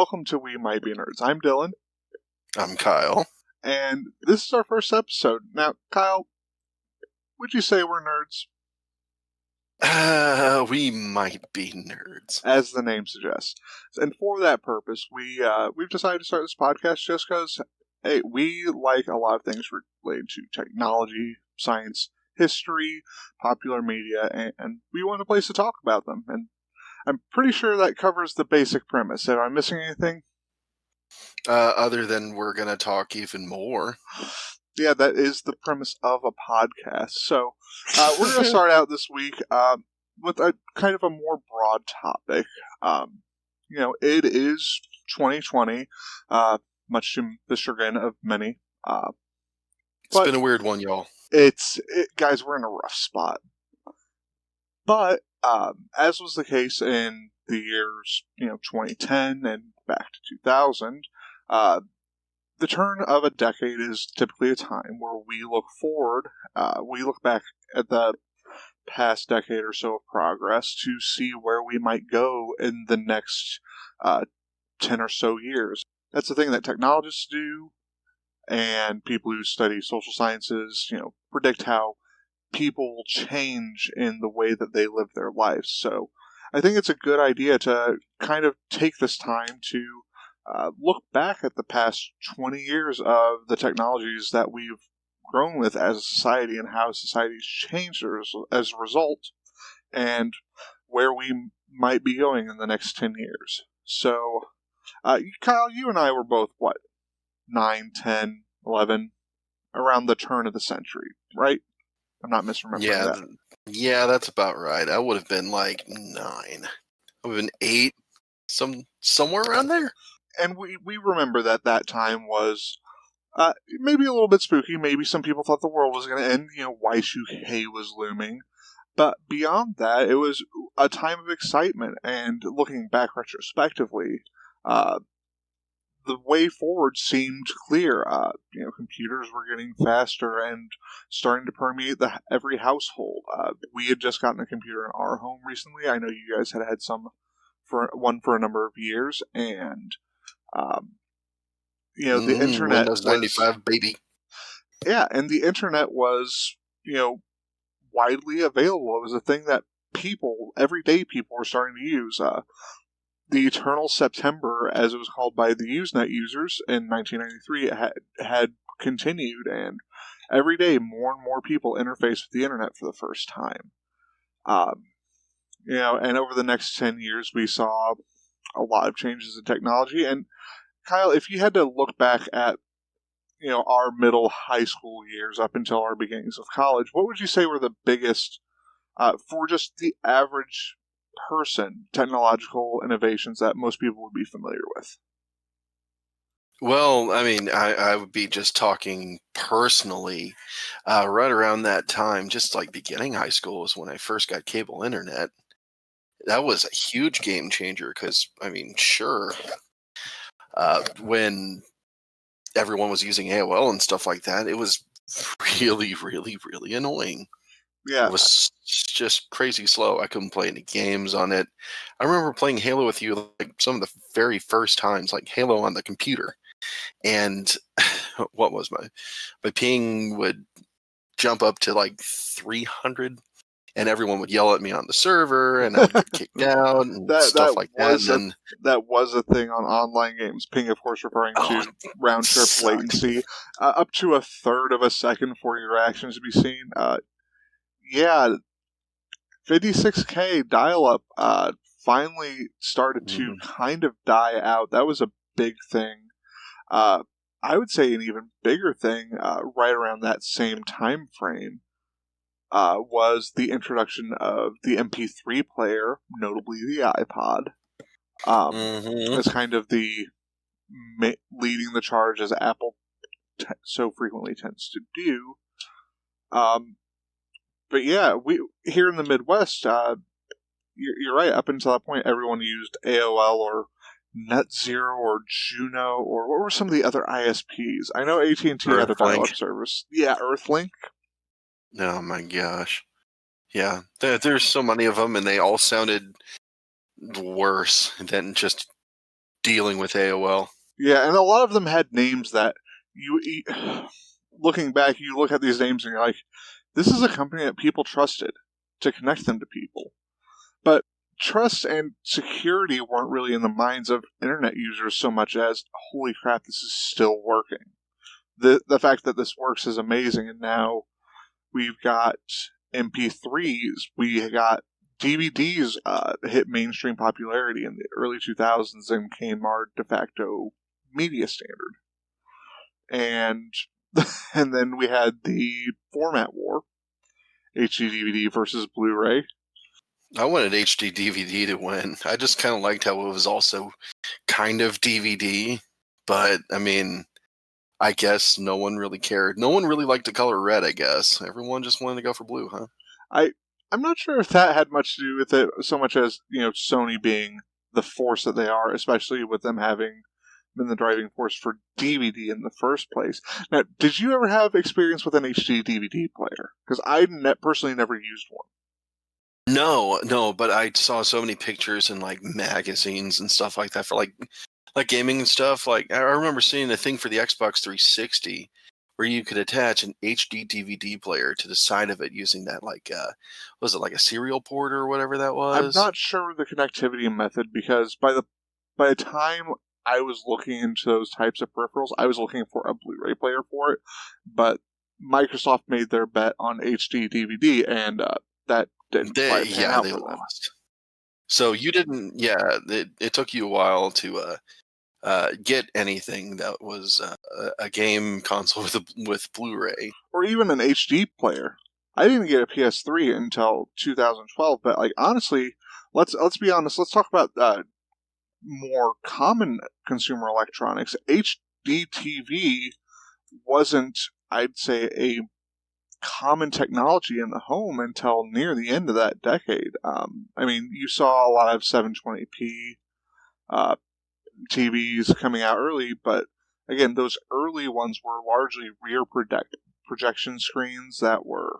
welcome to We Might Be Nerds. I'm Dylan. I'm Kyle. And this is our first episode. Now, Kyle, would you say we're nerds? We might be nerds. As the name suggests. And for that purpose, we've decided to start this podcast just because, hey, we like a lot of things related to technology, science, history, popular media, and we want a place to talk about them. And I'm pretty sure that covers the basic premise. Am I missing anything? Other than we're going to talk even more. Yeah, that is the premise of a podcast. So, we're going to start out this week with a kind of a more broad topic. It is 2020, much to the chagrin of many. It's been a weird one, y'all. Guys, we're in a rough spot. But, as was the case in the years, 2010 and back to 2000, the turn of a decade is typically a time where we look forward, we look back at the past decade or so of progress to see where we might go in the next 10 or so years. That's the thing that technologists do, and people who study social sciences, predict how people will change in the way that they live their lives. So I think it's a good idea to kind of take this time to look back at the past 20 years of the technologies that we've grown with as a society and how society's changed as a result, and where we might be going in the next 10 years. So, Kyle, you and I were both, 9, 10, 11, around the turn of the century, right? I'm not misremembering that. Yeah, that's about right. I would have been like 9. I would have been 8, somewhere around there. And we remember that time was maybe a little bit spooky. Maybe some people thought the world was going to end. Y2K was looming. But beyond that, it was a time of excitement. And looking back retrospectively, the way forward seemed clear. Computers were getting faster and starting to permeate every household. We had just gotten a computer in our home recently. I know you guys had some for a number of years, and the internet Windows 95, baby. Yeah, and the internet was, widely available. It was a thing that everyday people were starting to use. The Eternal September, as it was called by the Usenet users in 1993, had continued, and every day more and more people interface with the internet for the first time. And over the next 10 years, we saw a lot of changes in technology. And Kyle, if you had to look back at, our middle high school years up until our beginnings of college, what would you say were the biggest, for just the average person, technological innovations that most people would be familiar with? Well, I mean, I would be just talking personally. Right around that time, just like beginning high school was when I first got cable internet. That was a huge game changer because, sure, when everyone was using AOL and stuff like that, it was really, really, really annoying. Yeah. It was just crazy slow. I couldn't play any games on it. I remember playing Halo with you like some of the very first times, like Halo on the computer. And what was my ping would jump up to like 300, and everyone would yell at me on the server, and I would get kicked out and stuff like that. That was a thing on online games. Ping, of course, referring to round trip latency, up to a third of a second for your actions to be seen. 56K dial-up finally started to kind of die out. That was a big thing. I would say an even bigger thing right around that same time frame was the introduction of the MP3 player, notably the iPod. As kind of the leading the charge, as Apple so frequently tends to do. But yeah, we here in the Midwest, you're right. Up until that point, everyone used AOL or NetZero or Juno, or what were some of the other ISPs? I know AT&T had a dial-up service. Yeah, Earthlink. Oh my gosh. Yeah, there's so many of them, and they all sounded worse than just dealing with AOL. Yeah, and a lot of them had names that looking back, you look at these names and you're like, this is a company that people trusted to connect them to people. But trust and security weren't really in the minds of internet users so much as, holy crap, this is still working. The fact that this works is amazing, and now we've got MP3s, we got DVDs hit mainstream popularity in the early 2000s and became our de facto media standard. And and then we had the format war, HD DVD versus Blu-ray. I wanted HD DVD to win. I just kind of liked how it was also kind of DVD, but I mean, I guess no one really cared. No one really liked the color red, I guess. Everyone just wanted to go for blue, huh? I'm not sure if that had much to do with it so much as, Sony being the force that they are, especially with them having been the driving force for DVD in the first place. Now, did you ever have experience with an HD DVD player? Because I personally never used one. No, but I saw so many pictures in like magazines and stuff like that for like gaming and stuff. Like I remember seeing a thing for the Xbox 360 where you could attach an HD DVD player to the side of it using that was it like a serial port or whatever that I'm was? not sure of the connectivity method because by the time I was looking into those types of peripherals, I was looking for a Blu-ray player for it, but Microsoft made their bet on HD DVD, and that didn't quite pan out They for them. lost. So you didn't, yeah. It took you a while to get anything that was a game console with Blu-ray. Or even an HD player. I didn't get a PS3 until 2012, but honestly, let's be honest. Let's talk about more common consumer electronics. HD TV wasn't, I'd say, a common technology in the home until near the end of that decade. You saw a lot of 720p uh, TVs coming out early, but again, those early ones were largely rear projection screens that were,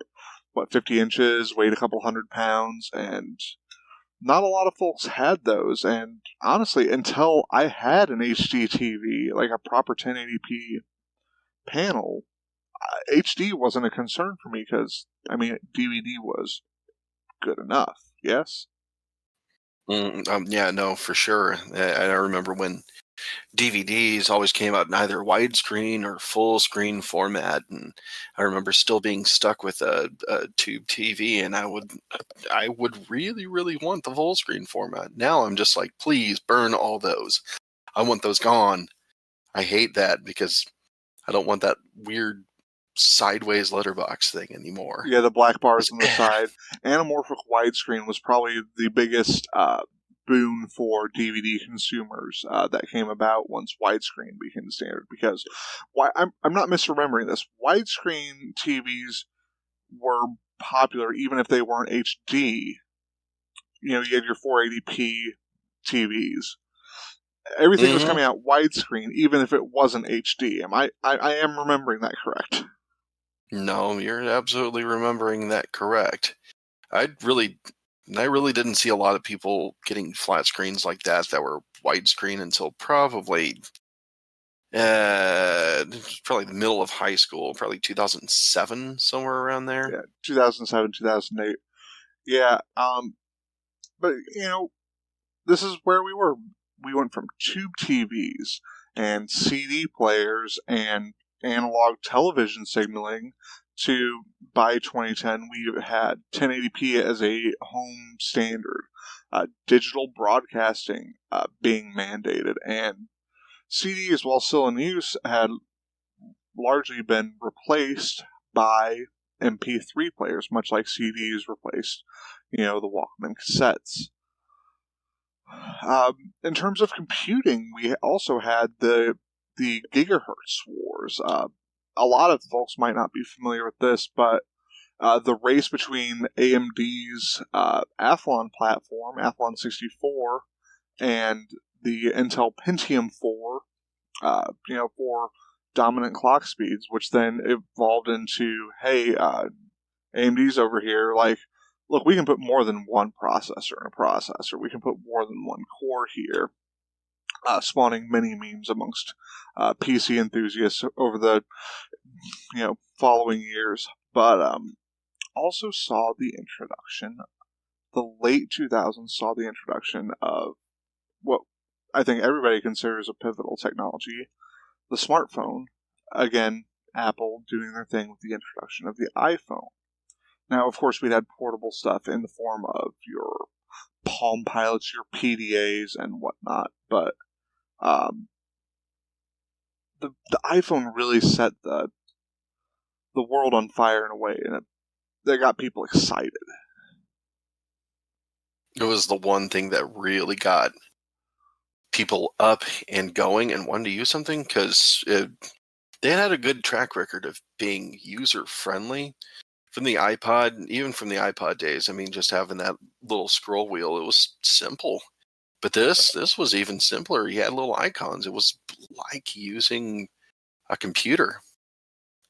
50 inches, weighed a couple £100, and not a lot of folks had those. And honestly, until I had an HD TV, like a proper 1080p panel, HD wasn't a concern for me because, DVD was good enough, yes? Yeah, no, for sure. I remember when DVDs always came out in either widescreen or full screen format, and I remember still being stuck with a tube TV, and I would really, really want the full screen format. Now I'm just like, please burn all those. I want those gone. I hate that because I don't want that weird sideways letterbox thing anymore. Yeah, the black bars on the side. Anamorphic widescreen was probably the biggest boon for DVD consumers that came about once widescreen became the standard. Because I'm not misremembering this. Widescreen TVs were popular even if they weren't HD. You had your 480p TVs. Everything was Hmm. coming out widescreen, even if it wasn't HD. I am remembering that correct? No, you're absolutely remembering that correct. I really I really didn't see a lot of people getting flat screens like that were widescreen until probably the middle of high school, probably 2007, somewhere around there. Yeah, 2007, 2008. Yeah, but this is where we were. We went from tube TVs and CD players and analog television signaling to, by 2010, we had 1080p as a home standard, digital broadcasting being mandated, and CDs, while still in use, had largely been replaced by MP3 players, much like CDs replaced, the Walkman cassettes. In terms of computing, we also had the gigahertz wars. A lot of folks might not be familiar with this, but the race between AMD's Athlon platform, Athlon 64, and the Intel Pentium 4, for dominant clock speeds, which then evolved into, hey, AMD's over here, like, look, we can put more than one processor in a processor. We can put more than one core here. spawning many memes amongst PC enthusiasts over the following years. But also saw the introduction. The late 2000s saw the introduction of what I think everybody considers a pivotal technology, the smartphone. Again, Apple doing their thing with the introduction of the iPhone. Now, of course, we'd had portable stuff in the form of your Palm Pilots, your PDAs, and whatnot, but the iPhone really set the world on fire in a way, and that got people excited. It was the one thing that really got people up and going and wanting to use something, because they had a good track record of being user friendly from the iPod, even from the iPod days. I mean, just having that little scroll wheel, it was simple. But this was even simpler. You had little icons. It was like using a computer.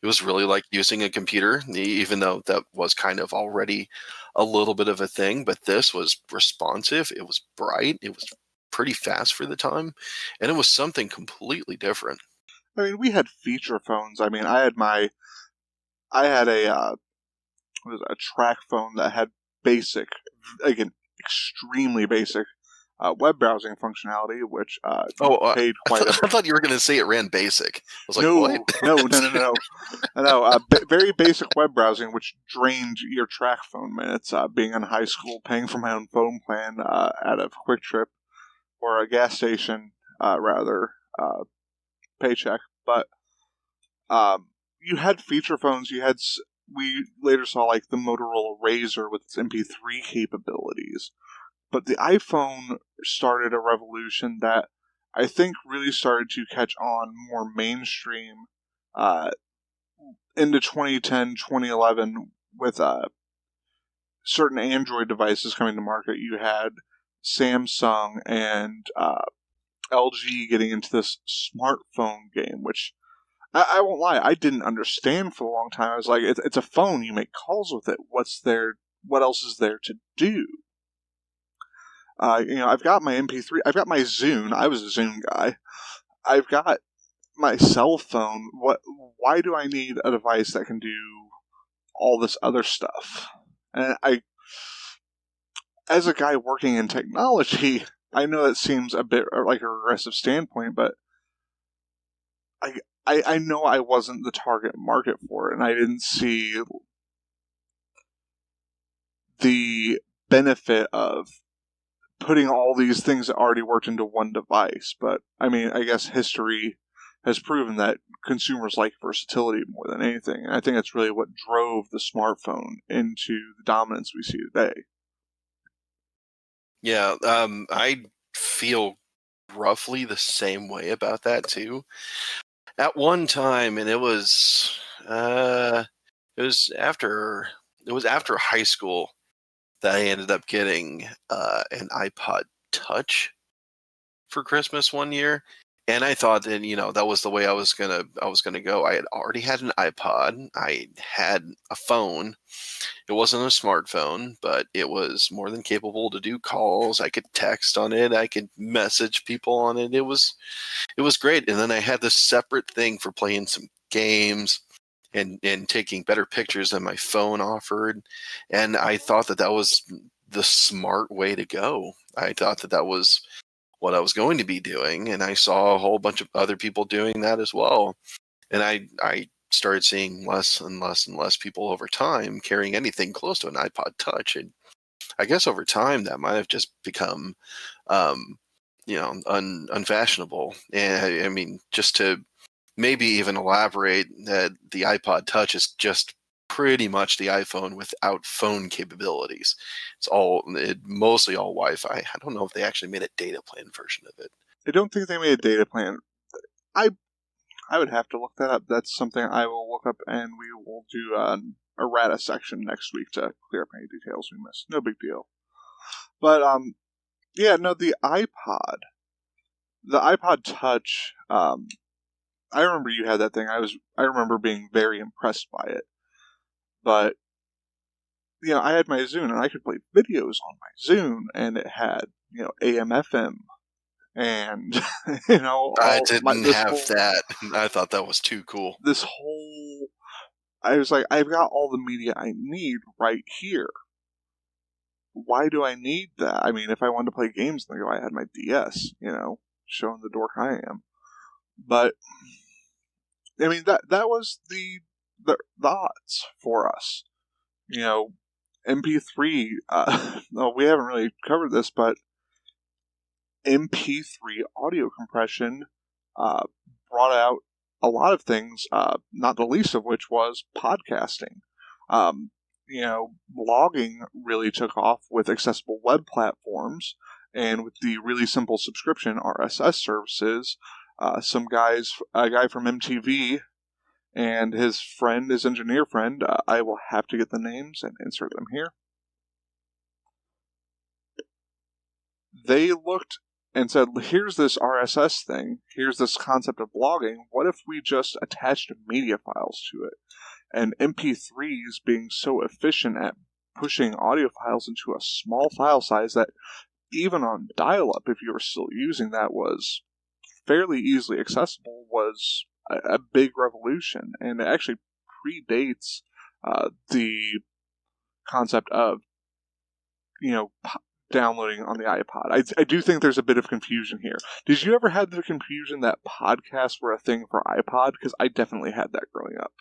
It was really like using a computer, even though that was kind of already a little bit of a thing. But this was responsive. It was bright. It was pretty fast for the time, and it was something completely different. I mean, we had feature phones. I mean, I had a track phone that had basic, again, extremely basic web browsing functionality, which Oh, paid quite a I bit. thought you were going to say it ran basic. I was like, what? No, no, no, no, no. No, very basic web browsing, which drained your track phone minutes. Being in high school, paying for my own phone plan at a Quick Trip or a gas station, rather, paycheck. But you had feature phones. We later saw like the Motorola Razr with its MP3 capabilities. But the iPhone started a revolution that I think really started to catch on more mainstream uh, into 2010, 2011 with certain Android devices coming to market. You had Samsung and LG getting into this smartphone game, which I won't lie, I didn't understand for a long time. I was like, it's a phone, you make calls with it. What else is there to do? I've got my MP3, I've got my Zune. I was a Zune guy. I've got my cell phone. Why do I need a device that can do all this other stuff? And as a guy working in technology, I know it seems a bit like a regressive standpoint, but I know I wasn't the target market for it, and I didn't see the benefit of putting all these things that already worked into one device. But I mean, I guess history has proven that consumers like versatility more than anything, and I think that's really what drove the smartphone into the dominance we see today. Yeah, I feel roughly the same way about that too. At one time, and uh, it was after it was after high school that I ended up getting an iPod Touch for Christmas one year, and I thought that that was the way I was gonna go. I had already had an iPod. I had a phone. It wasn't a smartphone, but it was more than capable to do calls. I could text on it. I could message people on it. It was great. And then I had this separate thing for playing some games and taking better pictures than my phone offered. And I thought that was the smart way to go. I thought that was what I was going to be doing, and I saw a whole bunch of other people doing that as well. And I started seeing less and less and less people over time carrying anything close to an iPod Touch. And I guess over time that might have just become um, unfashionable. And I mean, just to maybe even elaborate, that the iPod Touch is just pretty much the iPhone without phone capabilities. Mostly all Wi-Fi. I don't know if they actually made a data plan version of it. I don't think they made a data plan. I I would have to look that up. That's something I will look up, and we will do a errata section next week to clear up any details we missed. No big deal. But yeah, no, the iPod Touch. I remember you had that thing. I remember being very impressed by it. But I had my Zune, and I could play videos on my Zune, and it had AM/FM and I all my didn't this have whole that. I thought that was too cool. this whole. I was like, I've got all the media I need right here. Why do I need that? I mean, if I wanted to play games, then I had my DS, showing the dork I am. But I mean, that was the odds for us. MP3. Well, we haven't really covered this, but MP3 audio compression uh, brought out a lot of things, not the least of which was podcasting. Um, Blogging really took off with accessible web platforms and with the really simple subscription RSS services. A guy from MTV and his engineer friend, I will have to get the names and insert them here. They looked and said, here's this RSS thing, here's this concept of blogging, what if we just attached media files to it? And MP3s being so efficient at pushing audio files into a small file size that even on dial-up, if you were still using that, was fairly easily accessible, was a big revolution. And it actually predates the concept of, downloading on the iPod. I do think there's a bit of confusion here. Did you ever have the confusion that podcasts were a thing for iPod? Because I definitely had that growing up.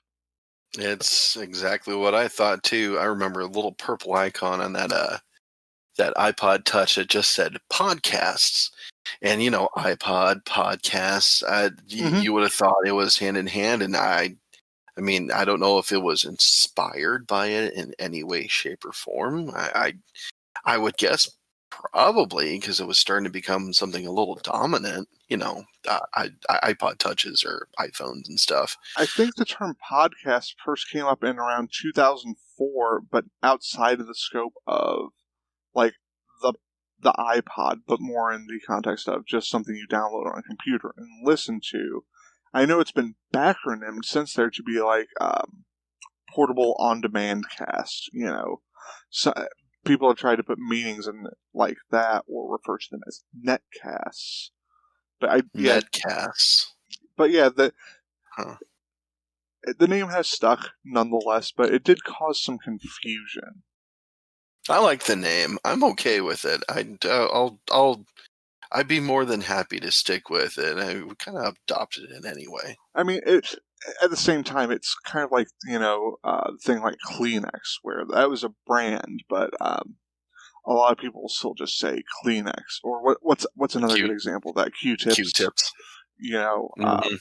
It's exactly what I thought too. I remember a little purple icon on that iPod Touch that just said podcasts, and iPod podcasts. Mm-hmm. You would have thought it was hand in hand, and I mean, I don't know if it was inspired by it in any way, shape, or form. I would guess probably because it was starting to become something a little dominant. iPod touches or iPhones and stuff. I think the term podcast first came up in around 2004, but outside of the scope of like the the iPod, but more in the context of just something you download on a computer and listen to. I know it's been backronymed since there to be like portable on-demand cast. So people have tried to put meanings in it like that or refer to them as netcasts. Netcasts. But yeah, Huh. the name has stuck nonetheless, but it did cause some confusion. I like the name. I'm okay with it. I'd be more than happy to stick with it. I kind of adopted it anyway. I mean, at the same time, it's kind of like thing like Kleenex, where that was a brand, but a lot of people still just say Kleenex. Or what's another good example? That Q-tips. Q-tips. Mm-hmm.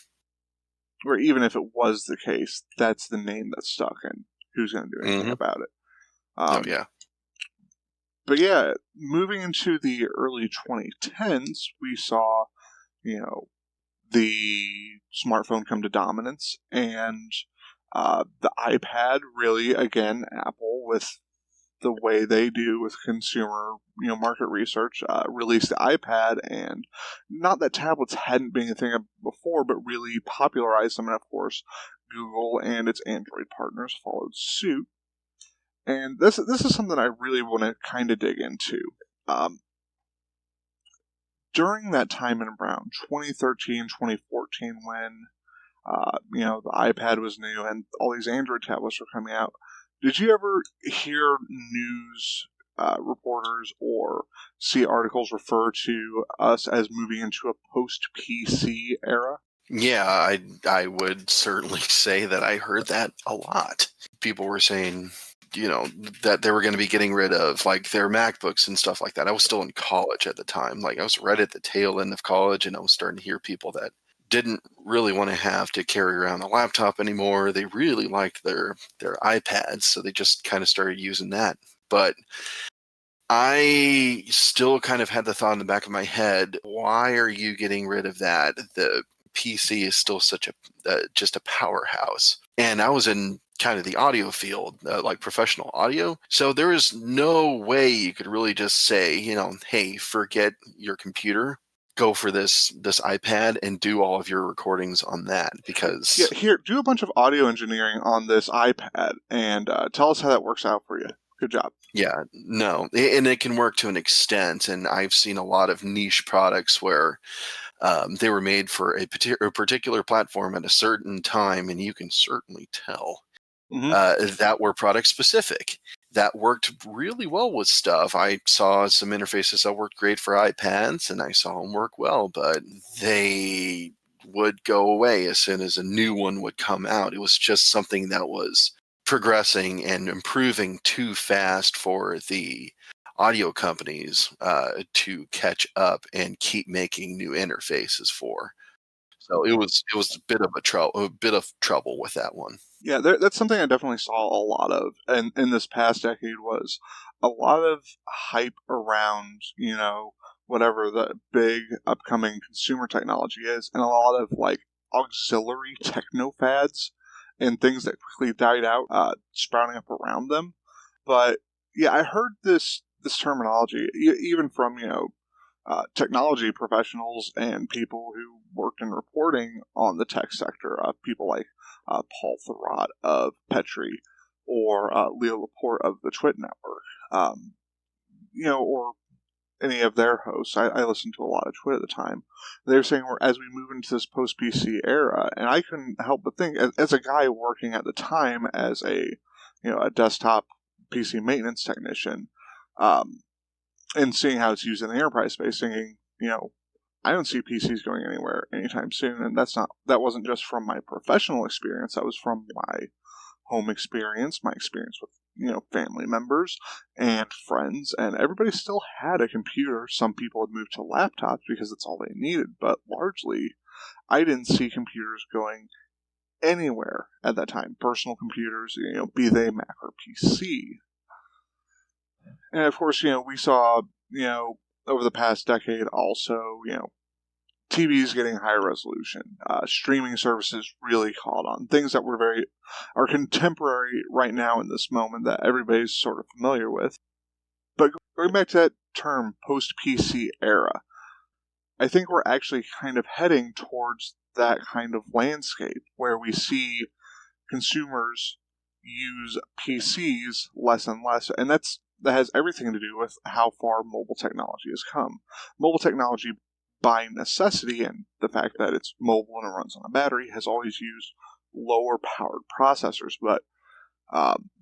Or even if it was the case, that's the name that stuck, and who's going to do anything about it? Oh yeah. But yeah, moving into the early 2010s, we saw, the smartphone come to dominance, and the iPad really, again, Apple, with the way they do with consumer, market research, released the iPad, and not that tablets hadn't been a thing before, but really popularized them, and of course, Google and its Android partners followed suit. And this is something I really want to kind of dig into. During that time in around 2013, 2014, when the iPad was new and all these Android tablets were coming out, did you ever hear news reporters or see articles refer to us as moving into a post-PC era? Yeah, I would certainly say that I heard that a lot. People were saying, that they were going to be getting rid of like their MacBooks and stuff like that. I was still in college at the time. Like I was right at the tail end of college, and I was starting to hear people that didn't really want to have to carry around a laptop anymore. They really liked their iPads, so they just kind of started using that. But I still kind of had the thought in the back of my head, why are you getting rid of that? The PC is still such just a powerhouse. And I was in kind of the audio field, like professional audio. So there is no way you could really just say, hey, forget your computer, go for this iPad and do all of your recordings on that, because here, do a bunch of audio engineering on this iPad and tell us how that works out for you. Good job. Yeah, no, and it can work to an extent. And I've seen a lot of niche products where they were made for a particular platform at a certain time, and you can certainly tell Hmm. that were product specific. That worked really well with stuff. I saw some interfaces that worked great for iPads, and I saw them work well, but they would go away as soon as a new one would come out. It was just something that was progressing and improving too fast for the audio companies to catch up and keep making new interfaces for. So it was a bit of trouble with that one. Yeah, that's something I definitely saw a lot of, and in this past decade was a lot of hype around, whatever the big upcoming consumer technology is, and a lot of like auxiliary techno fads and things that quickly died out, sprouting up around them. But yeah, I heard this terminology even from technology professionals and people who worked in reporting on the tech sector. People like Paul Thurrott of Petri or Leo Laporte of the Twit Network, or any of their hosts. I listened to a lot of Twit at the time. They were saying as we move into this post PC era, and I couldn't help but think, as a guy working at the time as a desktop PC maintenance technician, um, and seeing how it's used in the enterprise space, thinking, I don't see PCs going anywhere anytime soon, and that wasn't just from my professional experience. That was from my home experience, my experience with family members and friends, and everybody still had a computer. Some people had moved to laptops because that's all they needed, but largely, I didn't see computers going anywhere at that time. Personal computers, be they Mac or PC. And of course, we saw, over the past decade also, TVs getting higher resolution, streaming services really caught on, things that are contemporary right now in this moment that everybody's sort of familiar with. But going back to that term, post PC era, I think we're actually kind of heading towards that kind of landscape where we see consumers use PCs less and less, and that has everything to do with how far mobile technology has come. Mobile technology, by necessity, and the fact that it's mobile and it runs on a battery, has always used lower powered processors, but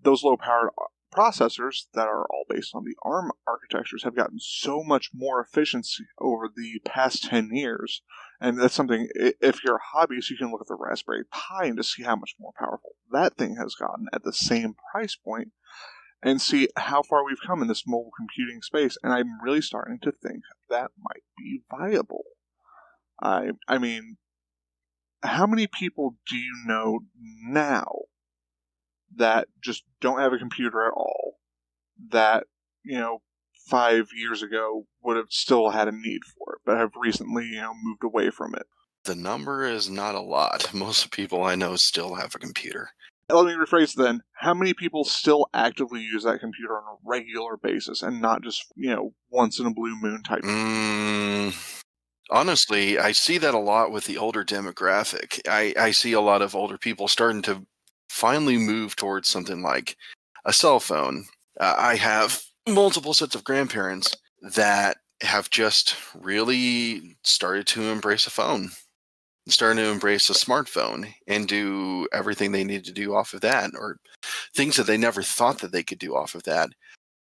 those low powered processors that are all based on the ARM architectures have gotten so much more efficiency over the past 10 years. And that's something, if you're a hobbyist, you can look at the Raspberry Pi and to see how much more powerful that thing has gotten at the same price point and see how far we've come in this mobile computing space. And I'm really starting to think that might be viable. I mean, how many people do you know now that just don't have a computer at all that, 5 years ago would have still had a need for it, but have recently, moved away from it? The number is not a lot. Most people I know still have a computer. Let me rephrase then. How many people still actively use that computer on a regular basis and not just, once in a blue moon type? Honestly, I see that a lot with the older demographic. I see a lot of older people starting to finally move towards something like a cell phone. I have multiple sets of grandparents that have just really started to embrace a phone, starting to embrace a smartphone and do everything they need to do off of that, or things that they never thought that they could do off of that.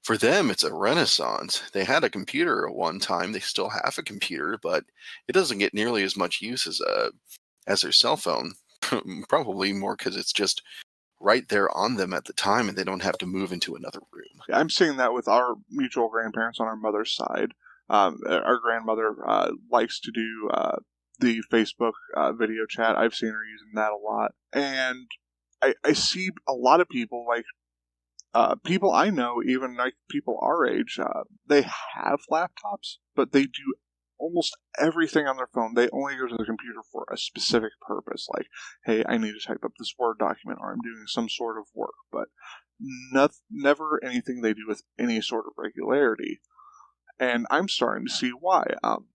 For them, it's a renaissance. They had a computer at one time. They still have a computer, but it doesn't get nearly as much use as their cell phone. Probably more because it's just right there on them at the time, and they don't have to move into another room. I'm seeing that with our mutual grandparents on our mother's side. Our grandmother likes to do the Facebook video chat. I've seen her using that a lot. And I see a lot of people, like people I know, even like people our age, they have laptops, but they do almost everything on their phone. They only go to the computer for a specific purpose, like, hey, I need to type up this Word document, or I'm doing some sort of work, but never anything they do with any sort of regularity. And I'm starting to see why.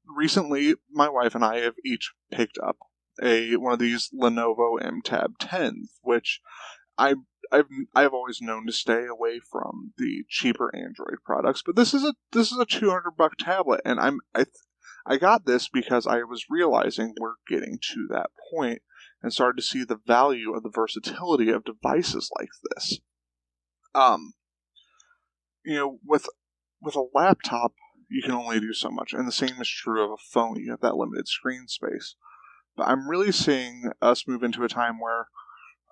Recently, my wife and I have each picked up one of these Lenovo M Tab 10s, which I I've always known to stay away from the cheaper Android products, but this is a $200 tablet, and I got this because I was realizing we're getting to that point and started to see the value of the versatility of devices like this. Um, with a laptop, you can only do so much, and the same is true of a phone. You have that limited screen space. But I'm really seeing us move into a time where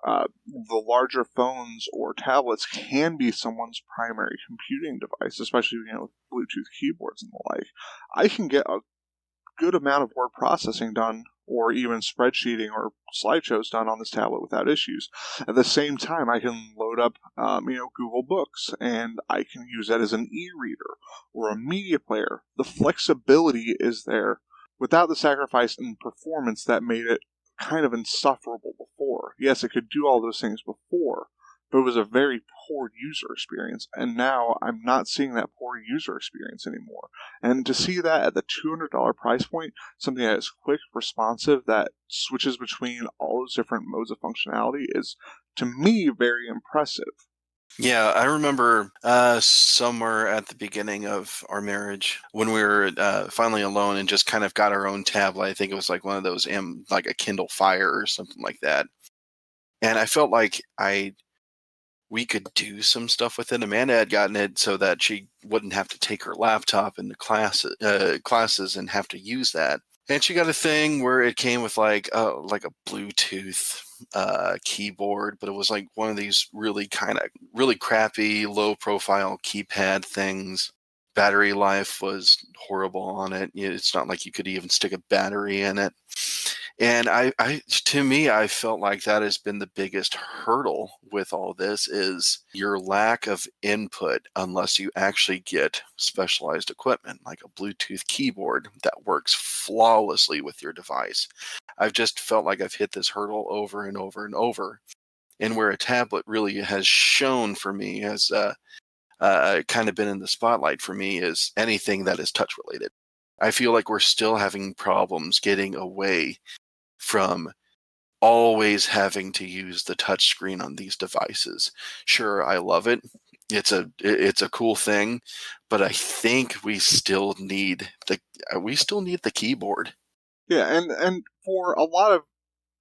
the larger phones or tablets can be someone's primary computing device, especially with Bluetooth keyboards and the like. I can get a good amount of word processing done, or even spreadsheeting or slideshows done on this tablet without issues. At the same time, I can load up, Google Books, and I can use that as an e-reader or a media player. The flexibility is there without the sacrifice in performance that made it kind of insufferable before. Yes, it could do all those things before, but it was a very poor user experience, and now I'm not seeing that poor user experience anymore. And to see that at the $200 price point, something that is quick, responsive, that switches between all those different modes of functionality is, to me, very impressive. Yeah, I remember somewhere at the beginning of our marriage when we were finally alone and just kind of got our own tablet. I think it was like one of those, like a Kindle Fire or something like that. And I felt like we could do some stuff with it. Amanda had gotten it so that she wouldn't have to take her laptop into classes and have to use that. And she got a thing where it came with like a Bluetooth keyboard, but it was like one of these really crappy, low profile keypad things. Battery life was horrible on it. It's not like you could even stick a battery in it. And to me, I felt like that has been the biggest hurdle with all this is your lack of input unless you actually get specialized equipment like a Bluetooth keyboard that works flawlessly with your device. I've just felt like I've hit this hurdle over and over and over. And where a tablet really has shown for me has kind of been in the spotlight for me is anything that is touch related. I feel like we're still having problems getting away from always having to use the touch screen on these devices. Sure, I love it. It's a cool thing, but I think we still need the keyboard. Yeah, and for a lot of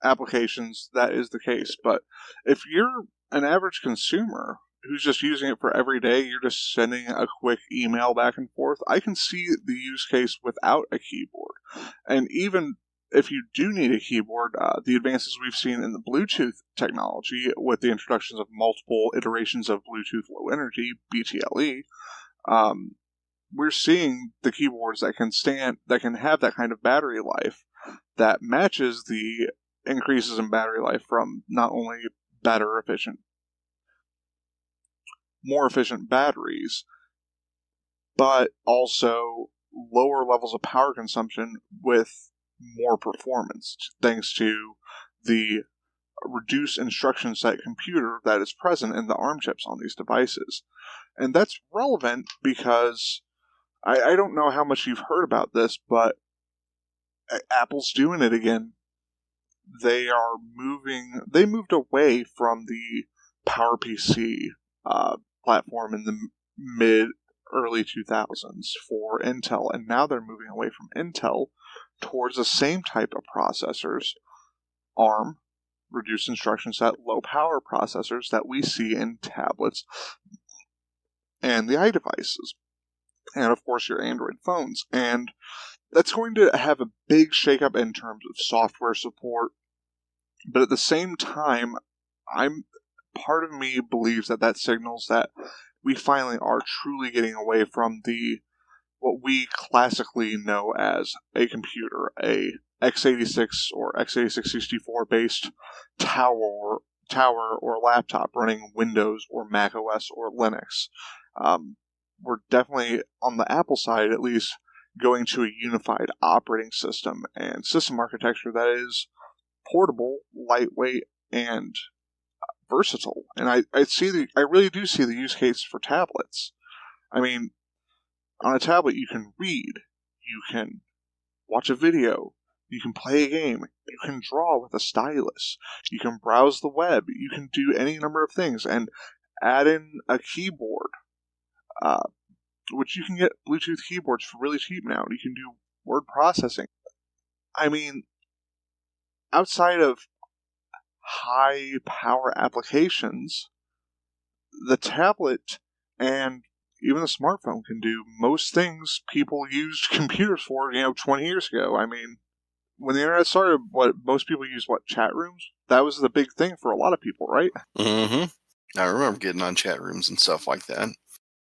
applications, that is the case. But if you're an average consumer who's just using it for every day, you're just sending a quick email back and forth, I can see the use case without a keyboard. And even if you do need a keyboard, the advances we've seen in the Bluetooth technology with the introductions of multiple iterations of Bluetooth Low Energy, BTLE, um, we're seeing the keyboards that can have that kind of battery life that matches the increases in battery life from not only more efficient batteries, but also lower levels of power consumption with more performance, thanks to the reduced instruction set computer that is present in the ARM chips on these devices. And that's relevant because I don't know how much you've heard about this, but Apple's doing it again. They moved away from the PowerPC platform in the early 2000s for Intel, and now they're moving away from Intel towards the same type of processors, ARM, reduced instruction set, low power processors that we see in tablets and the iDevices, and of course your Android phones. And that's going to have a big shakeup in terms of software support, but at the same time, part of me believes that signals that we finally are truly getting away from what we classically know as a computer, a x86 or x86-64 based tower or laptop running Windows or Mac OS or Linux. We're definitely, on the Apple side at least, going to a unified operating system and system architecture that is portable, lightweight, and versatile. And I really do see the use case for tablets. I mean, on a tablet you can read, you can watch a video, you can play a game, you You can draw with a stylus. You can browse the web. You can do any number of things. And add in a keyboard, uh, which you can get Bluetooth keyboards for really cheap now. You can do word processing. I mean, outside of high power applications, the tablet and even the smartphone can do most things people used computers for, 20 years ago. I mean, when the internet started, what most people used, chat rooms? That was the big thing for a lot of people, right? Mm-hmm. I remember getting on chat rooms and stuff like that.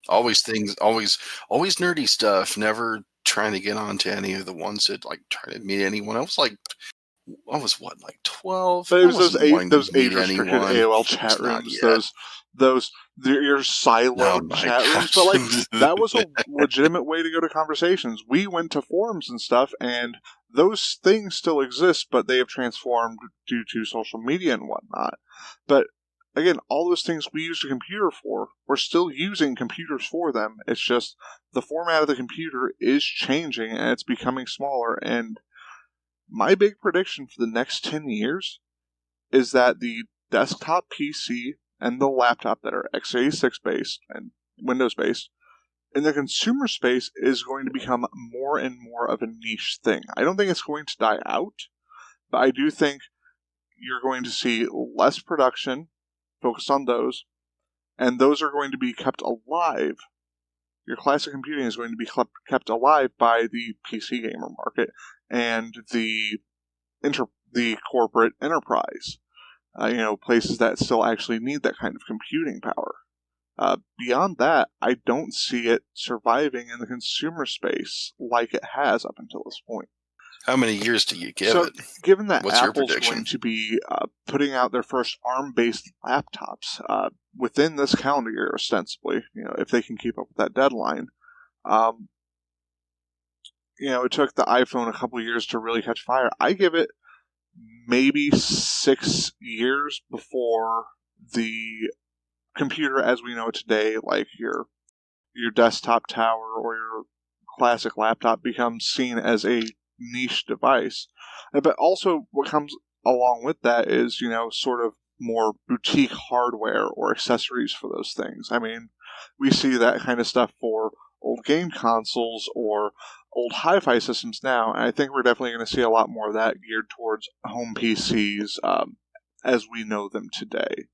Always things, always nerdy stuff. Never trying to get onto any of the ones that like try to meet anyone. I was what, like 12? But it I was wasn't wanting to those meet age restricted anyone. AOL Of course chat not rooms, yet. those your Oh siloed my chat rooms. But like gosh. that was a legitimate way to go to conversations. We went to forums and stuff, and those things still exist, but they have transformed due to social media and whatnot. But again, all those things we used a computer for, we're still using computers for them. It's just the format of the computer is changing and it's becoming smaller. And my big prediction for the next 10 years is that the desktop PC and the laptop that are x86 based and Windows based in the consumer space is going to become more and more of a niche thing. I don't think it's going to die out, but I do think you're going to see less production focused on those, and those are going to be kept alive. Your classic computing is going to be kept alive by the PC gamer market and the corporate enterprise. Places that still actually need that kind of computing power. Beyond that, I don't see it surviving in the consumer space like it has up until this point. How many years do you give So, it? given that What's your Apple's prediction? going to be putting out their first ARM-based laptops within this calendar year, ostensibly, if they can keep up with that deadline, um, it took the iPhone a couple years to really catch fire. I give it maybe 6 years before the computer as we know it today, like your desktop tower or your classic laptop, becomes seen as a niche device. But also, what comes along with that is, sort of more boutique hardware or accessories for those things. I mean, we see that kind of stuff for old game consoles or old hi-fi systems now, and I think we're definitely going to see a lot more of that geared towards home PCs as we know them today.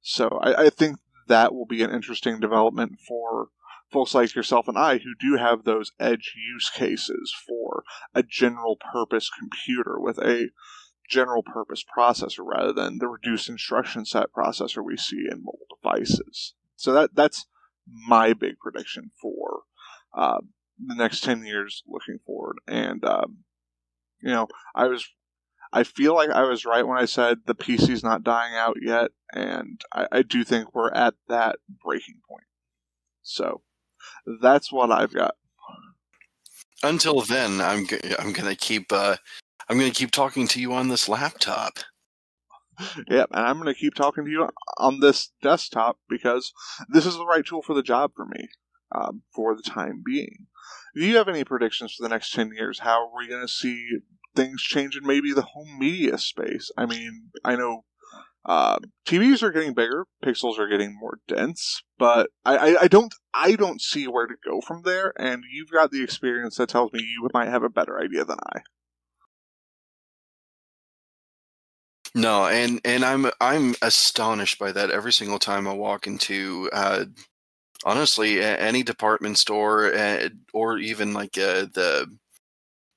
So I think that will be an interesting development for folks like yourself and I who do have those edge use cases for a general purpose computer with a general purpose processor rather than the reduced instruction set processor we see in mobile devices. So that's my big prediction for the next 10 years looking forward. And, I feel like I was right when I said the PC's not dying out yet, and I do think we're at that breaking point. So that's what I've got. Until then, I'm gonna keep talking to you on this laptop. Yep, and I'm going to keep talking to you on this desktop because this is the right tool for the job for me for the time being. Do you have any predictions for the next 10 years? How are we going to see things change in maybe the home media space? I mean, I know TVs are getting bigger, pixels are getting more dense, but I don't see where to go from there. And you've got the experience that tells me you might have a better idea than I. No, and I'm astonished by that every single time I walk into honestly any department store or even like the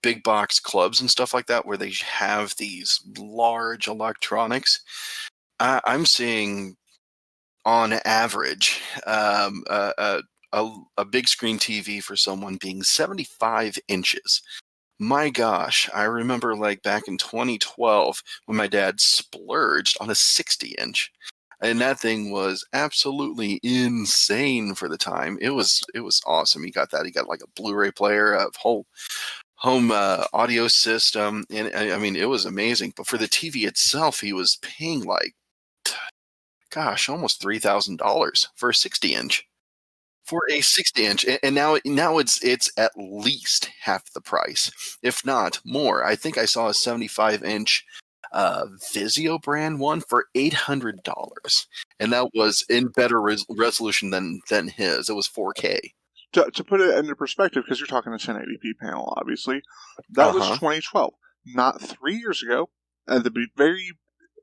big box clubs and stuff like that where they have these large electronics. I'm seeing on average a big screen TV for someone being 75 inches. My gosh, I remember like back in 2012 when my dad splurged on a 60-inch. And that thing was absolutely insane for the time. It was awesome. He got that. He got like a Blu-ray player, a whole home audio system, and I mean it was amazing. But for the TV itself, he was paying like, gosh, almost $3,000 for a 60-inch. for a 60-inch, and now it's at least half the price, if not more. I think I saw a 75-inch Vizio brand one for $800, and that was in better resolution than his. It was 4K. To put it into perspective, because you're talking a 1080p panel, obviously, that was Uh-huh. 2012, not 3 years ago. At the very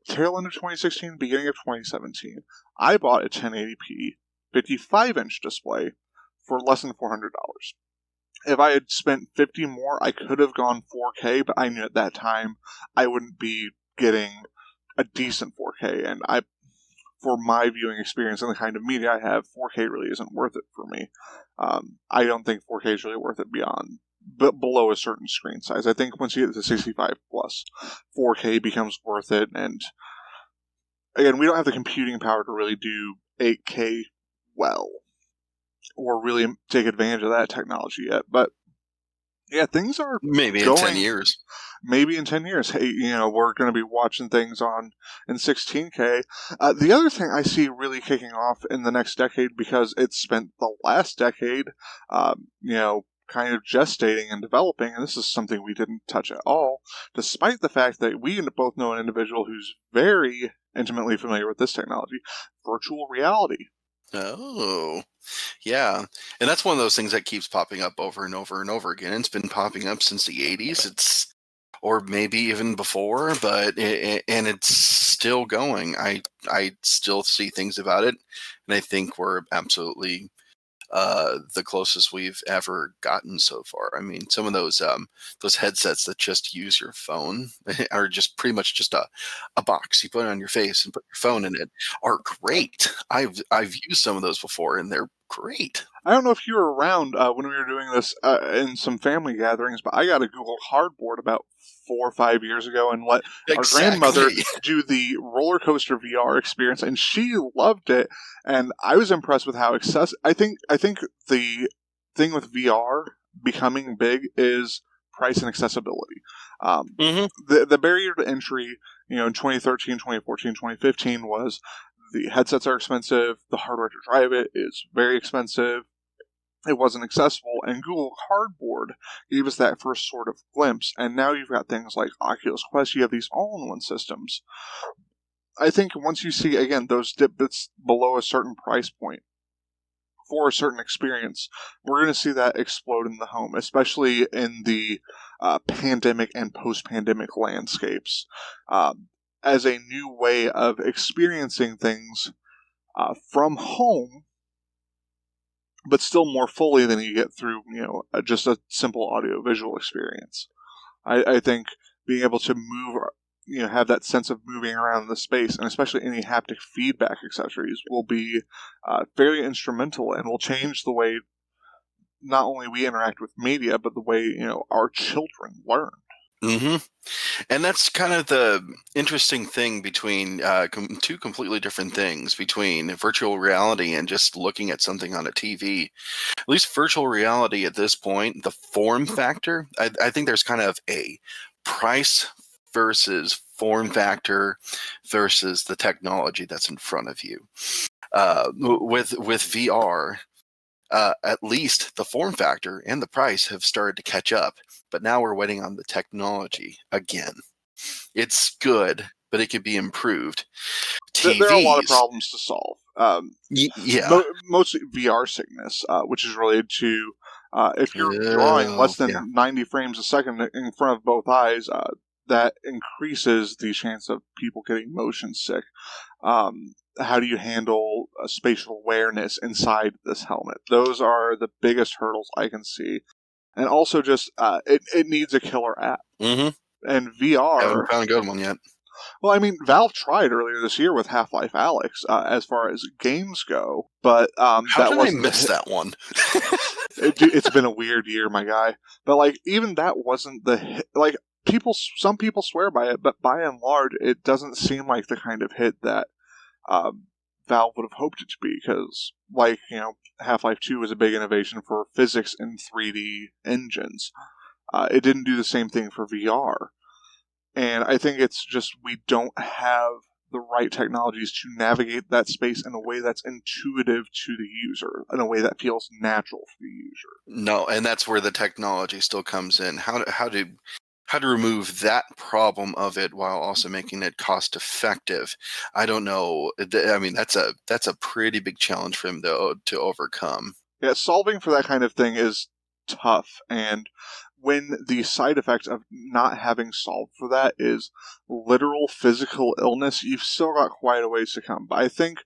tail end of 2016, beginning of 2017, I bought a 1080p 55-inch display for less than $400. If I had spent 50 more, I could have gone 4K, but I knew at that time I wouldn't be getting a decent 4K, and for my viewing experience and the kind of media I have, 4K really isn't worth it for me. I don't think 4K is really worth it but below a certain screen size. I think once you get to 65 plus, 4K becomes worth it. And again, we don't have the computing power to really do 8K well, or really take advantage of that technology yet. But yeah, things are Maybe in 10 going. years. Maybe in 10 years, hey, we're going to be watching things in 16K. The other thing I see really kicking off in the next decade, because it's spent the last decade, kind of gestating and developing, and this is something we didn't touch at all, despite the fact that we both know an individual who's very intimately familiar with this technology: virtual reality. Oh, yeah. And that's one of those things that keeps popping up over and over and over again. It's been popping up since the 80s. Or maybe even before, but and it's still going. I still see things about it, and I think we're absolutely the closest we've ever gotten so far. I mean, some of those headsets that just use your phone are just pretty much just a box. You put it on your face and put your phone in it, are great. I've used some of those before, and they're great. I don't know if you were around when we were doing this in some family gatherings, but I got a Google Cardboard about 4 or 5 years ago and let our grandmother Exactly. do the roller coaster VR experience, and she loved it. And I was impressed with how accessible. I think the thing with VR becoming big is price and accessibility. Um, Hmm. the barrier to entry, in 2013, 2014, 2015 was the headsets are expensive, the hardware to drive it is very expensive, it wasn't accessible, and Google Cardboard gave us that first sort of glimpse, and now you've got things like Oculus Quest, you have these all-in-one systems. I think once you see, again, those dip bits below a certain price point for a certain experience, we're going to see that explode in the home, especially in the pandemic and post-pandemic landscapes, as a new way of experiencing things from home, but still more fully than you get through, just a simple audio-visual experience. I think being able to move, have that sense of moving around the space, and especially any haptic feedback accessories, will be fairly instrumental and will change the way not only we interact with media, but the way, our children learn. Hmm. And that's kind of the interesting thing between two completely different things, between virtual reality and just looking at something on a TV. At least virtual reality at this point, the form factor, I think there's kind of a price versus form factor versus the technology that's in front of you. With VR, at least the form factor and the price have started to catch up, but now we're waiting on the technology again. It's good, but it could be improved. There are a lot of TVs, problems to solve. yeah. Mostly VR sickness, which is related to if you're drawing Oh, less yeah. than 90 frames a second in front of both eyes, that increases the chance of people getting motion sick. How do you handle spatial awareness inside this helmet? Those are the biggest hurdles I can see. And also, just it needs a killer app. Mm-hmm. And Haven't VR, found a good one yet. well, I mean, Valve tried earlier this year with Half-Life Alyx as far as games go, but How that did I wasn't the miss hit. that one? It's been a weird year, my guy. But like, even that wasn't the hit. Like, some people swear by it, but by and large, it doesn't seem like the kind of hit that um, Valve would have hoped it to be. Because, like, Half-Life 2 was a big innovation for physics in 3D engines. It didn't do the same thing for VR. And I think it's just we don't have the right technologies to navigate that space in a way that's intuitive to the user, in a way that feels natural for the user. No, and that's where the technology still comes in. How to remove that problem of it while also making it cost effective. I don't know. I mean, that's a pretty big challenge for him to overcome. Yeah, solving for that kind of thing is tough, and when the side effect of not having solved for that is literal physical illness, you've still got quite a ways to come. But I think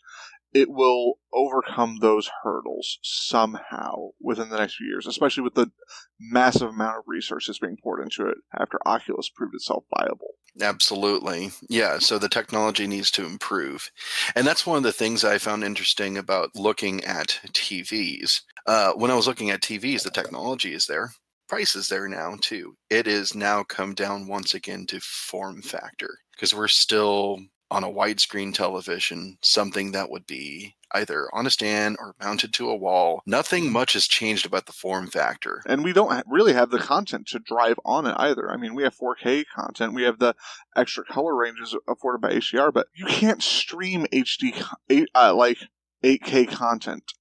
it will overcome those hurdles somehow within the next few years, especially with the massive amount of research that's being poured into it after Oculus proved itself viable. Absolutely. Yeah. So the technology needs to improve. And that's one of the things I found interesting about looking at TVs. When I was looking at TVs, the technology is there. Price is there now too. It is now come down once again to form factor because we're still on a widescreen television, something that would be either on a stand or mounted to a wall. Nothing much has changed about the form factor. And we don't really have the content to drive on it either. I mean, we have 4K content, we have the extra color ranges afforded by HDR, but you can't stream like 8K content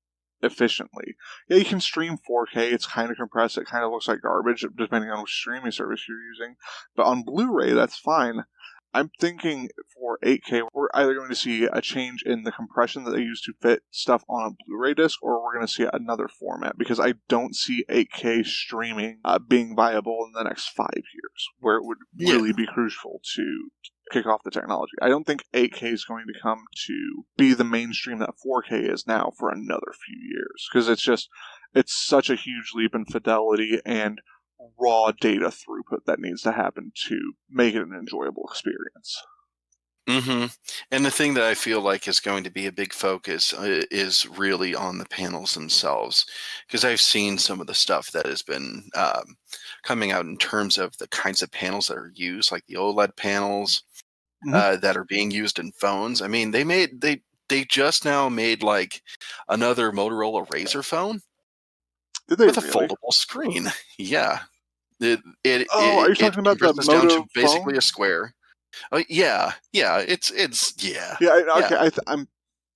efficiently. Yeah, you can stream 4K, it's kind of compressed, it kind of looks like garbage depending on which streaming service you're using, but on Blu-ray, that's fine. I'm thinking for 8K, we're either going to see a change in the compression that they use to fit stuff on a Blu-ray disc, or we're going to see another format, because I don't see 8K streaming being viable in the next 5 years, where it would Yeah. really be crucial to kick off the technology. I don't think 8K is going to come to be the mainstream that 4K is now for another few years, because it's such a huge leap in fidelity and raw data throughput that needs to happen to make it an enjoyable experience. hmm And the thing that I feel like is going to be a big focus is really on the panels themselves, because I've seen some of the stuff that has been coming out in terms of the kinds of panels that are used, like the OLED panels Mm-hmm. that are being used in phones. I mean, they just now made like another Motorola Razr phone Did they with a really? foldable screen. Yeah, Oh, are you it talking about the compresses down Moto to basically phone? a square. Yeah, it's Yeah, okay. yeah,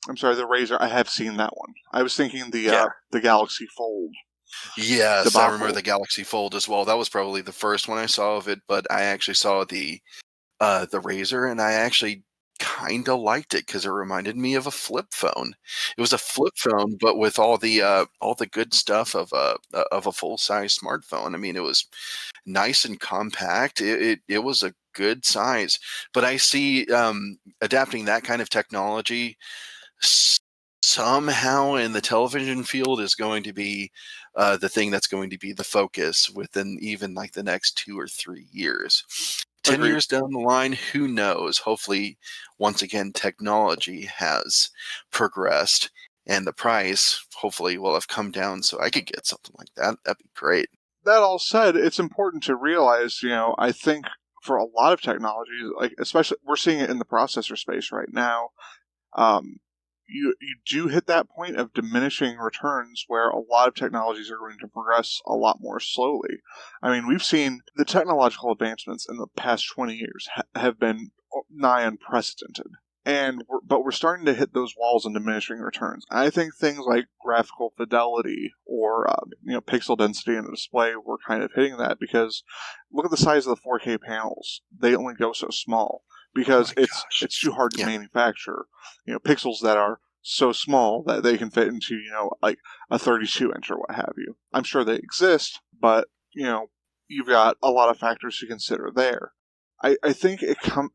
I'm sorry, the Razor. I have seen that one. I was thinking yeah. the Galaxy Fold Yes, I remember debacle. the Galaxy Fold as well. That was probably the first one I saw of it, but I actually saw the Razor, and I actually kind of liked it because it reminded me of a flip phone. It was a flip phone, but with all the good stuff of a full size smartphone. I mean, it was nice and compact. It was a good size, but I see adapting that kind of technology somehow in the television field is going to be the thing that's going to be the focus within even like the next 2 or 3 years. 10 Agreed. years down the line, who knows? Hopefully, once again, technology has progressed and the price hopefully will have come down so I could get something like that. That'd be great. That all said, it's important to realize, I think for a lot of technologies, like especially we're seeing it in the processor space right now, um, you do hit that point of diminishing returns where a lot of technologies are going to progress a lot more slowly. I mean, we've seen the technological advancements in the past 20 years have been nigh unprecedented. But we're starting to hit those walls in diminishing returns. And I think things like graphical fidelity or pixel density in a display, we're kind of hitting that, because look at the size of the 4K panels. They only go so small Oh because my it's gosh. too hard to Yeah. manufacture. Pixels that are so small that they can fit into like a 32 inch or what have you. I'm sure they exist, but you've got a lot of factors to consider there. I think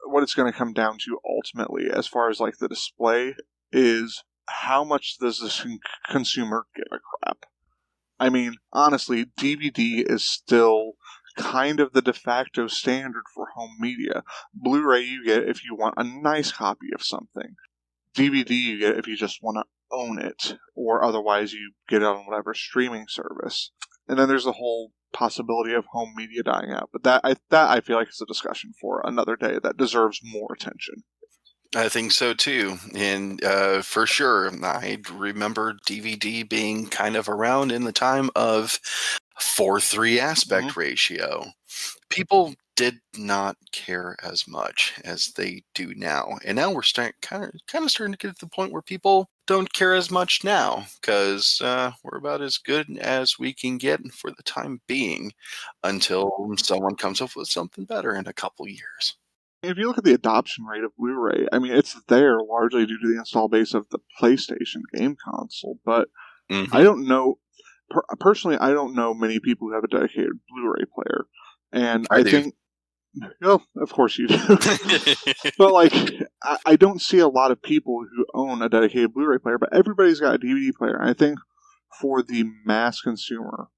what it's going to come down to ultimately, as far as like the display, is how much does this consumer give a crap. I mean, honestly, DVD is still kind of the de facto standard for home media. Blu-ray you get if you want a nice copy of something. DVD you get if you just want to own it, or otherwise you get it on whatever streaming service. And then there's the whole possibility of home media dying out. But that I feel like is a discussion for another day that deserves more attention. I think so too. And for sure, I remember DVD being kind of around in the time of 4:3 Mm-hmm. aspect ratio. People did not care as much as they do now. And now we're kind of starting to get to the point where people don't care as much now because we're about as good as we can get for the time being until someone comes up with something better in a couple years. If you look at the adoption rate of Blu-ray, I mean, it's there largely due to the install base of the PlayStation game console, but I Mm-hmm. don't know, personally, I don't know many people who have a dedicated Blu-ray player, and I I do. think, well, of course you do, but like, I don't see a lot of people who own a dedicated Blu-ray player, but everybody's got a DVD player, and I think for the mass consumer,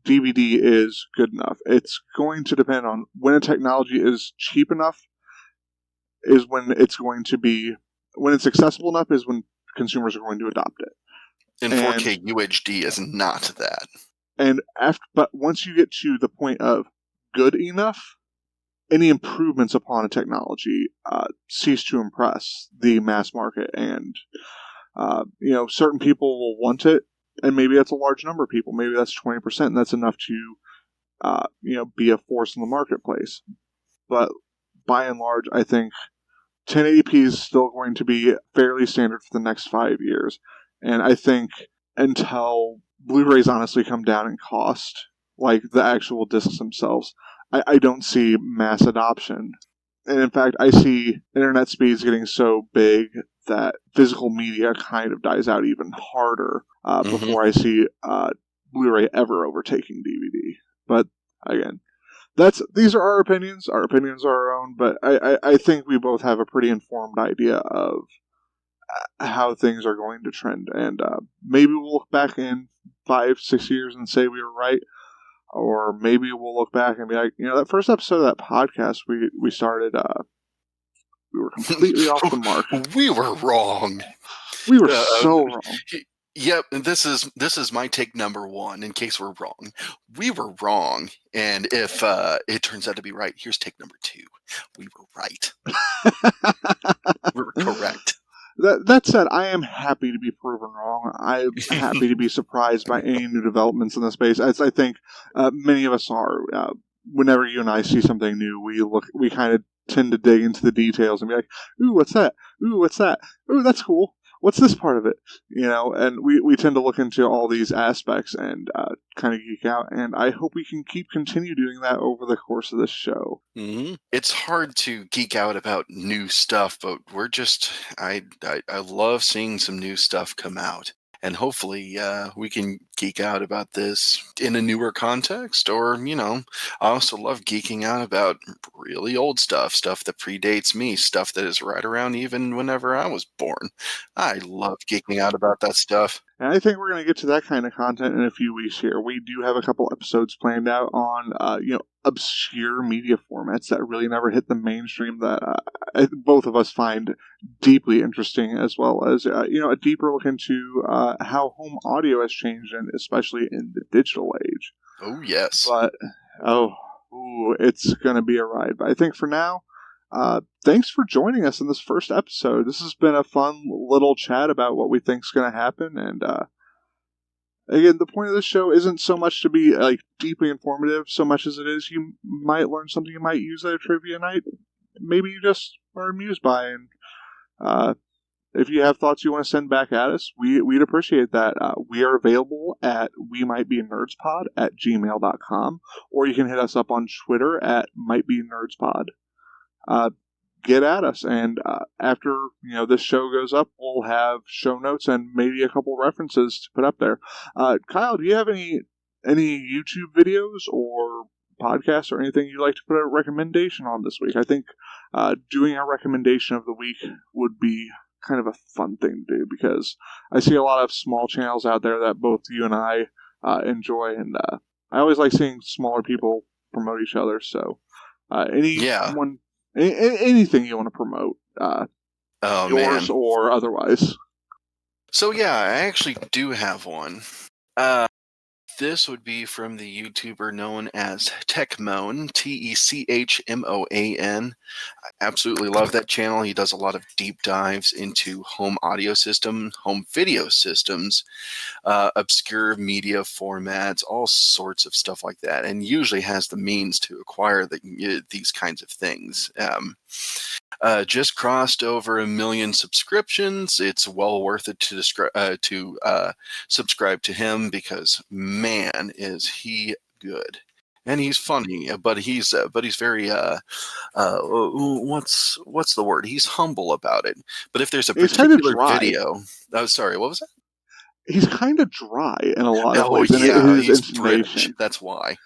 DVD is good enough. It's going to depend on when a technology is cheap enough, is when it's going to be, when it's accessible enough, is when consumers are going to adopt it. And And 4K UHD is not that. but once you get to the point of good enough, any improvements upon a technology cease to impress the mass market, and certain people will want it, and maybe that's a large number of people. Maybe that's 20%, and that's enough to be a force in the marketplace. But by and large, I think 1080p is still going to be fairly standard for the next 5 years. And I think until Blu-rays honestly come down in cost, like the actual discs themselves, I don't see mass adoption. And in fact, I see internet speeds getting so big that physical media kind of dies out even harder Mm-hmm. before I see Blu-ray ever overtaking DVD. But again, these are our opinions. Our opinions are our own, but I think we both have a pretty informed idea of how things are going to trend, and maybe we'll look back in 5, 6 years and say we were right, or maybe we'll look back and be like, that first episode of that podcast we started, we were completely off the mark. We were wrong. We were Uh, so wrong. Yep, and this is my take number one. In case we're wrong, we were wrong, and if it turns out to be right, here's take number two. We were right. We were correct. That said, I am happy to be proven wrong. I'm happy to be surprised by any new developments in the space, as I think many of us are. Whenever you and I see something new, we kind of tend to dig into the details and be like, "Ooh, what's that? Ooh, what's that? Ooh, that's cool. What's this part of it?" And we tend to look into all these aspects and kind of geek out. And I hope we can continue doing that over the course of this show. Mm-hmm. It's hard to geek out about new stuff, but I love seeing some new stuff come out. And hopefully we can geek out about this in a newer context. Or, I also love geeking out about really old stuff that predates me, stuff that is right around even whenever I was born. I love geeking out about that stuff. And I think we're going to get to that kind of content in a few weeks here. We do have a couple episodes planned out on, obscure media formats that really never hit the mainstream that both of us find deeply interesting, as well as, a deeper look into how home audio has changed, and especially in the digital age. Oh, yes. But, it's going to be a ride. But I think for now, thanks for joining us in this first episode. This has been a fun little chat about what we think is going to happen. And again, the point of this show isn't so much to be like deeply informative, so much as it is you might learn something you might use at a trivia night. Maybe you just are amused by. And if you have thoughts you want to send back at us, we'd appreciate that. We are available at wemightbenerdspod@gmail.com, or you can hit us up on Twitter at mightbenerdspod. Get at us, and after this show goes up, we'll have show notes and maybe a couple references to put up there. Kyle, do you have any YouTube videos or podcasts or anything you'd like to put a recommendation on this week? I think doing a recommendation of the week would be kind of a fun thing to do, because I see a lot of small channels out there that both you and I enjoy, and I always like seeing smaller people promote each other. So Yeah. anything you want to promote, Oh, yours man. or otherwise. So, yeah, I actually do have one. Uh, This would be from the YouTuber known as Techmoan, Techmoan. I absolutely love that channel. He does a lot of deep dives into home audio system, home video systems, obscure media formats, all sorts of stuff like that, and usually has the means to acquire these kinds of things. Just crossed over 1 million subscriptions. It's well worth it to subscribe to him because man, is he good. And he's funny, but he's very what's the word? He's humble about it. But if there's a He's kind of particular dry. video, oh sorry, what was that? He's kind of dry in a lot of Oh ways, and yeah, his he's British. intonation. That's why.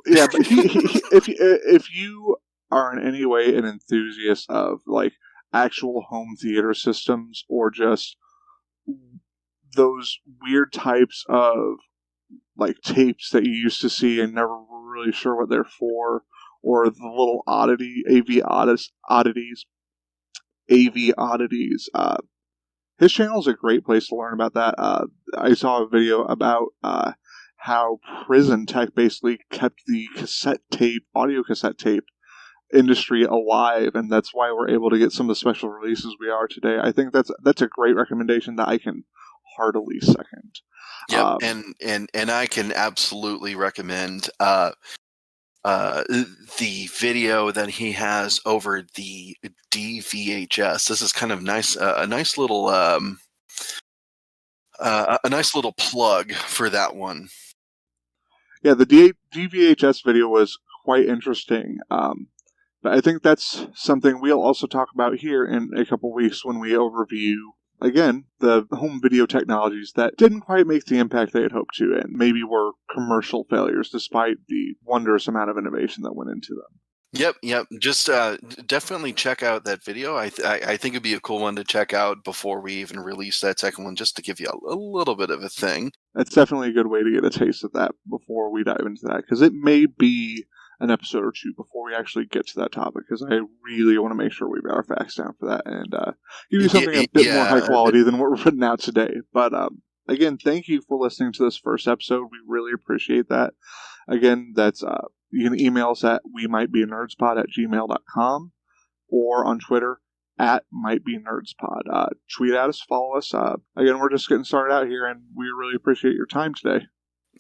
Yeah, but if you are in any way an enthusiast of like actual home theater systems or just those weird types of like tapes that you used to see and never were really sure what they're for, or the little AV oddities. His channel is a great place to learn about that. I saw a video about how prison tech basically kept the audio cassette tape industry alive, and that's why we're able to get some of the special releases we are today. I think that's a great recommendation that I can heartily second. Yep, and I can absolutely recommend the video that he has over the DVHS. This is kind of nice, a nice little a nice little plug for that one. Yeah, the DVHS video was quite interesting. But I think that's something we'll also talk about here in a couple weeks when we overview, again, the home video technologies that didn't quite make the impact they had hoped to, and maybe were commercial failures despite the wondrous amount of innovation that went into them. Yep. Just definitely check out that video. I think it'd be a cool one to check out before we even release that second one, just to give you a little bit of a thing. That's definitely a good way to get a taste of that before we dive into that, because it may be an episode or two before we actually get to that topic, because I really want to make sure we've got our facts down for that and give you something a bit more high quality than what we're putting out today. But again, thank you for listening to this first episode. We really appreciate that. Again, that's you can email us at wemightbenerdspod@gmail.com or on Twitter at mightbenerdspod. Tweet at us, follow us. Again, we're just getting started out here, and we really appreciate your time today.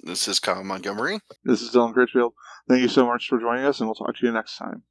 This is Kyle Montgomery. This is Dylan Critchfield. Thank you so much for joining us, and we'll talk to you next time.